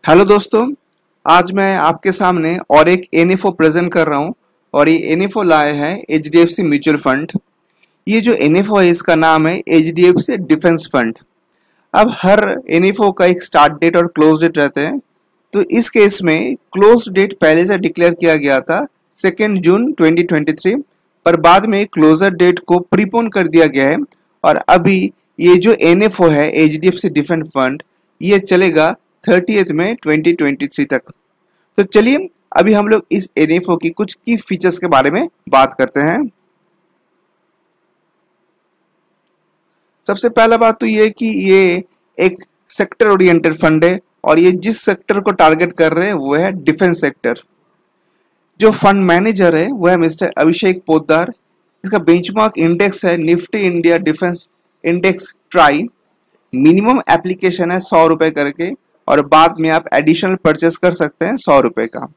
Hello दोस्तों, आज मैं आपके सामने और एक एनएफओ प्रेजेंट कर रहा हूं और ये एनएफओ लाए हैं एचडीएफसी म्यूचुअल फंड। ये जो एनएफओ है इसका नाम है एचडीएफसी डिफेंस फंड। अब हर एनएफओ का एक स्टार्ट डेट और क्लोज डेट रहते हैं, तो इस केस में क्लोज डेट पहले से डिक्लेयर किया गया था 2 जून 2023, पर बाद में क्लोजर डेट को प्रीपोन कर दिया गया है और अभी ये जो एनएफओ है एचडीएफसी डिफेंस फंड ये चलेगा 30 मई 2023 तक। तो चलिए अभी हम लोग इस एनएफओ की कुछ की फीचर्स के बारे में बात करते हैं। सबसे पहला बात तो ये कि ये एक सेक्टर ओरिएंटेड फंड है और ये जिस सेक्टर को टारगेट कर रहे हैं वो है डिफेंस सेक्टर। जो फंड मैनेजर है वो है मिस्टर अभिषेक पोद्दार। इसका बेंचमार्क इंडेक्स है Nifty India defence index try. Minimum application है 100 रुपए करके और बाद में आप एडिशनल परचेस कर सकते हैं 100 रुपए का।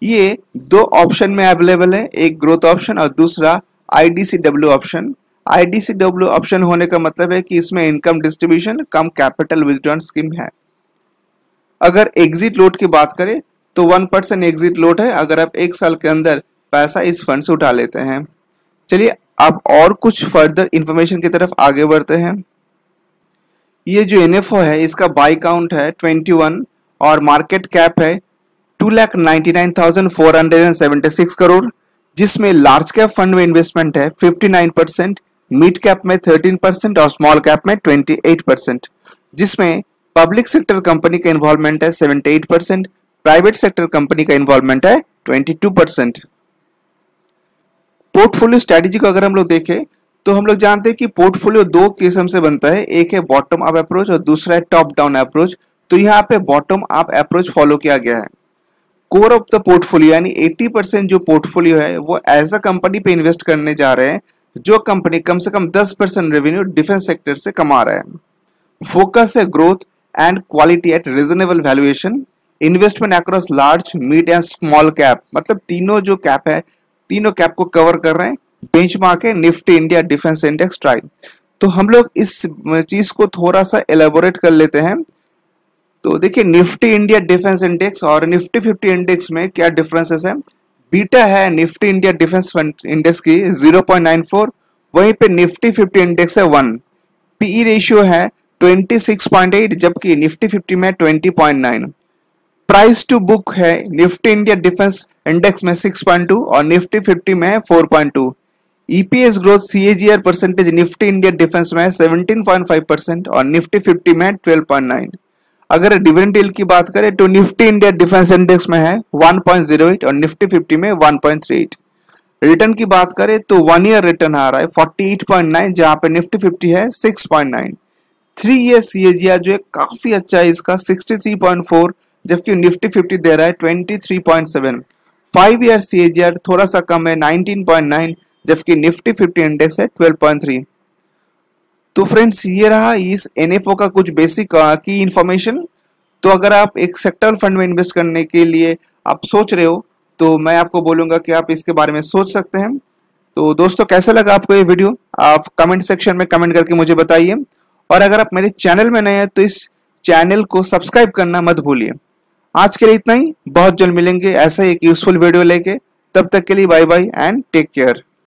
ये दो ऑप्शन में अवेलेबल है, एक ग्रोथ ऑप्शन और दूसरा आईडीसीडब्ल्यू ऑप्शन। आईडीसीडब्ल्यू ऑप्शन होने का मतलब है कि इसमें इनकम डिस्ट्रीब्यूशन कम कैपिटल विथड्रॉल स्कीम है। अगर एग्जिट लोड की बात करें तो 1% एग्जिट लोड है अगर आप 1 साल के अंदर पैसा इस फंड से उठा लेते हैं। चलिए अब और कुछ फर्दर इंफॉर्मेशन की तरफ आगे बढ़ते हैं। ये जो एनएफओ है इसका बाई काउंट है 21 और मार्केट कैप है 2,99,476 करोड़, जिसमें लार्ज कैप फंड में इन्वेस्टमेंट है 59%, मिड कैप में 13% और स्मॉल कैप में 28%, जिसमें पब्लिक सेक्टर कंपनी का इन्वॉल्वमेंट है 78%, प्राइवेट सेक्टर कंपनी का इन्वॉल्वमेंट है 22%। पोर्टफोलियो स्ट्रेटेजी को अगर हम लोग देखें तो हम लोग जानते हैं कि पोर्टफोलियो दो किस्म से बनता है, एक है बॉटम अप अप्रोच और दूसरा है टॉप डाउन अप्रोच। तो यहाँ पे बॉटम अप अप्रोच फॉलो किया गया है। कोर ऑफ द पोर्टफोलियो यानी 80% जो पोर्टफोलियो है वो एज अ कंपनी पे इन्वेस्ट करने जा रहे हैं जो कंपनी कम से कम 10% रेवेन्यू डिफेंस सेक्टर से कमा रहा है। फोकस है growth and quality eight reasonable valuation. Investment across large mid and small cap, मतलब तीनों जो कैप है तीनों कैप को कवर कर रहे हैं। बेंचमार्क है Nifty India defence index try. तो हम लोग इस चीज को थोड़ा सा एलेबोरेट कर लेते हैं। तो देखिए निफ्टी इंडिया डिफेंस इंडेक्स और निफ्टी 50 इंडेक्स में क्या डिफरेंसेस है। बीटा है निफ्टी इंडिया डिफेंस इंडेक्स की 0.94, वहीं पे निफ्टी 50 इंडेक्स है 1। पीई रेशियो है 26.8 जबकि निफ्टी 50 में 20.9। प्राइस टू बुक है निफ्टी इंडिया डिफेंस इंडेक्स में 6.2 और निफ्टी 50 में 4.2। EPS growth CAGR percentage Nifty India defence में 17.5% और निफ्टी 50 में 12.9। अगर डिविडेंड यील्ड की बात करें तो निफ्टी इंडिया डिफेंस इंडेक्स में है 1.08 और निफ्टी 50 में 1.38। रिटर्न की बात करें तो 1 ईयर रिटर्न आ रहा है 48.9 जहां पे निफ्टी 50 है 6.9। 3 ईयर सीएजीआर जो है काफी अच्छा है इसका 63.4 जबकि निफ्टी 50 दे रहा है 23.7। 5 ईयर सीएजीआर थोड़ा सा कम है 19.9 जबकि निफ्टी 50 इंडेक्स है 12.3। तो फ्रेंड्स ये रहा इस एनएफओ का कुछ बेसिक की इंफॉर्मेशन। तो अगर आप एक सेक्टर फंड में इन्वेस्ट करने के लिए आप सोच रहे हो तो मैं आपको बोलूंगा कि आप इसके बारे में सोच सकते हैं। तो दोस्तों कैसा लगा आपको ये वीडियो, आप कमेंट सेक्शन में कमेंट करके मुझे बताइए और अगर आप मेरे चैनल में नए हैं तो इस चैनल को सब्सक्राइब करना मत भूलिए। आज के लिए इतना ही, बहुत जल्द मिलेंगे ऐसा ही एक यूजफुल वीडियो लेके। तब तक के लिए bye bye and take care.